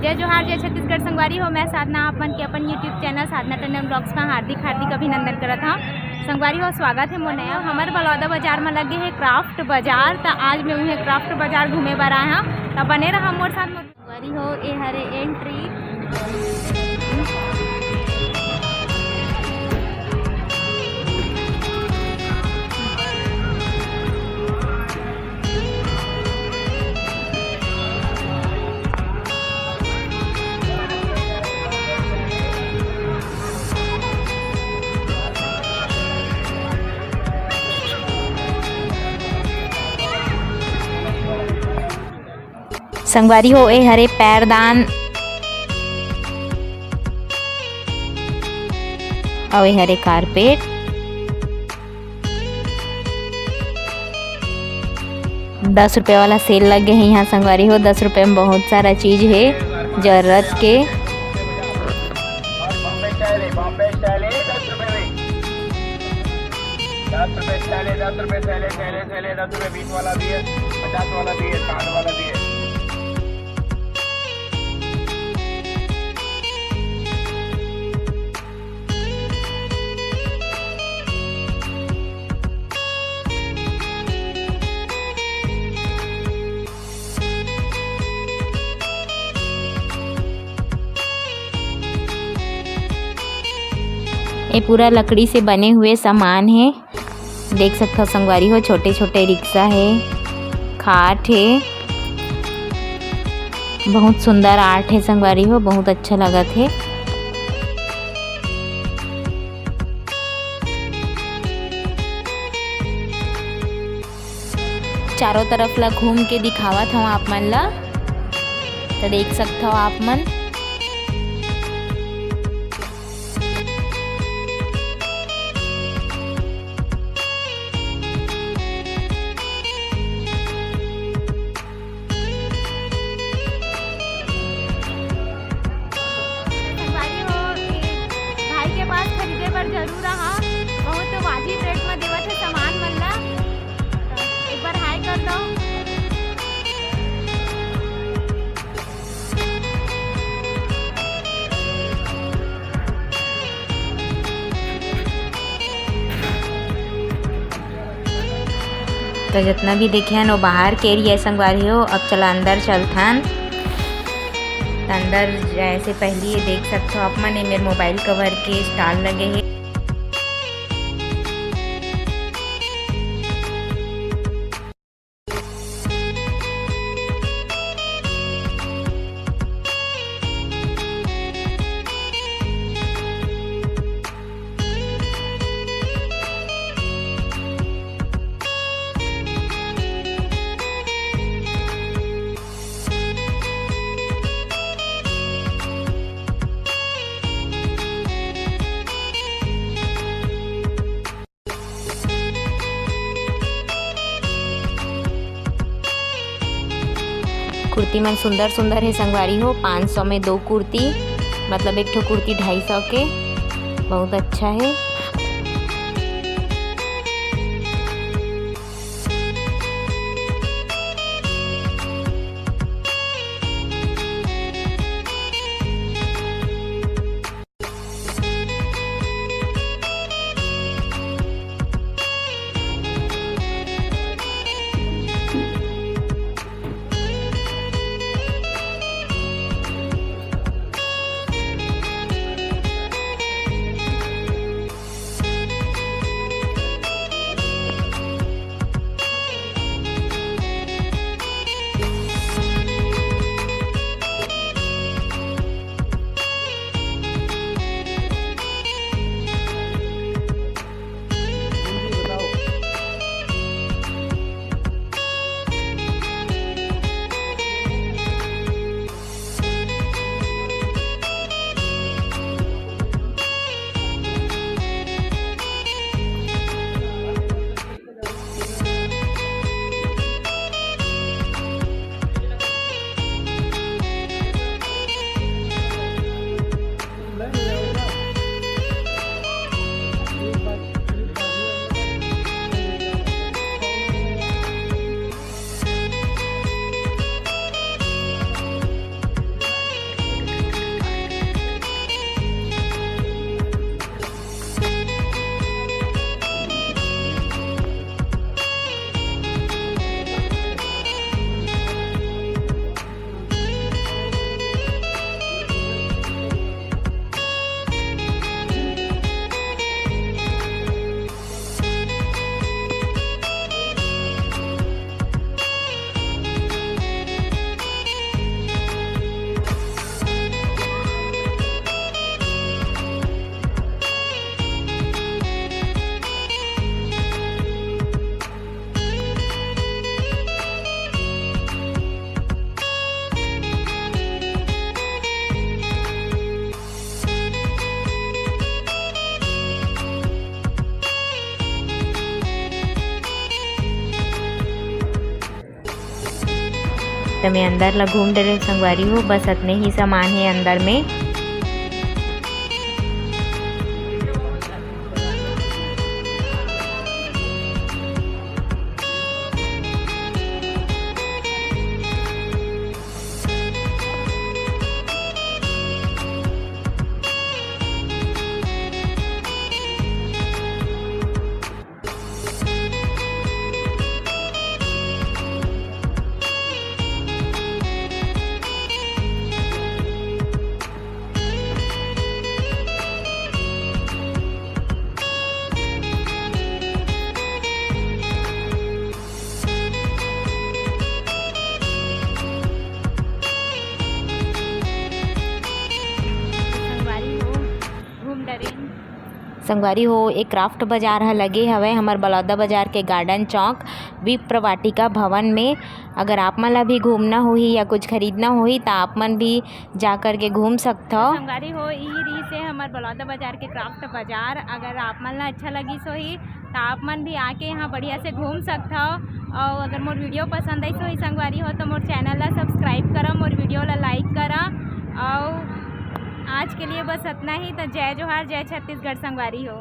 जय जोहार, जय छत्तीसगढ़ संगवारी हो। मैं साधना आपमन के अपन यूट्यूब चैनल साधना टंडन ब्लॉग्स में हार्दिक अभिनंदन करत हूँ। संगवारी हो, स्वागत है मोर नया हमारे बलौदा बाजार में लगे है क्राफ्ट बाजार। तो आज मैं उन्हें क्राफ्ट बाजार घूमे बर आया हूँ, तो बने रहा मोर साथ। संगवारी हो, ये हरे एंट्री। संगवारी हो, ए हरे पैरदान और ए हरे कारपेट। ₹10 वाला सेल लगे है यहाँ संगवारी हो। 10 रुपये में बहुत सारा चीज़ है जरूरत के। ₹10 20 वाला भी है, 50 वाला भी है, 60 वाला भी है। ये पूरा लकड़ी से बने हुए सामान है, देख सकते हो संगवारी हो। छोटे छोटे रिक्शा है, खाट है, बहुत सुंदर आर्ट है संगवारी हो, बहुत अच्छा लगत है। चारों तरफ ला घूम के दिखावत हूँ आप मन ला, तो देख सकते हो आप मन। खरीदे पर जरूर रहा, बहुत वाजिब रेट में देवत है सामान मन ला। एक बार हाई कर दो। तो जितना भी देखे हैं वो बाहर के एरिया संगवारी हो। अब चला अंदर चलथन। अंदर जाए से पहले ये देख सकते हो आप मन, मेरे मोबाइल कवर के स्टॉल लगे हैं। कुर्ती मन सुंदर सुंदर है संगवारी हो। 500 में 2 कुर्ती, मतलब एक ठो कुर्ती 250 के, बहुत अच्छा है। तो मैं अंदर ला घूम डरे संगवारी हो। बस इतने ही सामान है अंदर में। संगवारी हो एक क्राफ्ट बाजार ह लगे हवे हमर बलौदा बाजार के गार्डन चौक विप्र वाटिका भवन में। अगर आप मन ला भी घूमना होही या कुछ खरीदना होही तो आप मन भी जा कर के घूम सकते हो। संगवारी हो यही रही से हमर बलौदा बाजार के क्राफ्ट बाजार। अगर आप मन ला अच्छा लगी सोही तो आप मन भी आके यहाँ बढ़िया से घूम सकते हो। और अगर मोर वीडियो पसंद आई सोही संगवारी हो तो मोर चैनल ला सब्सक्राइब करा, मोर वीडियो ला लाइक करा। और आज के लिए बस इतना ही। तो जय जोहार, जय छत्तीसगढ़ संगवारी हो।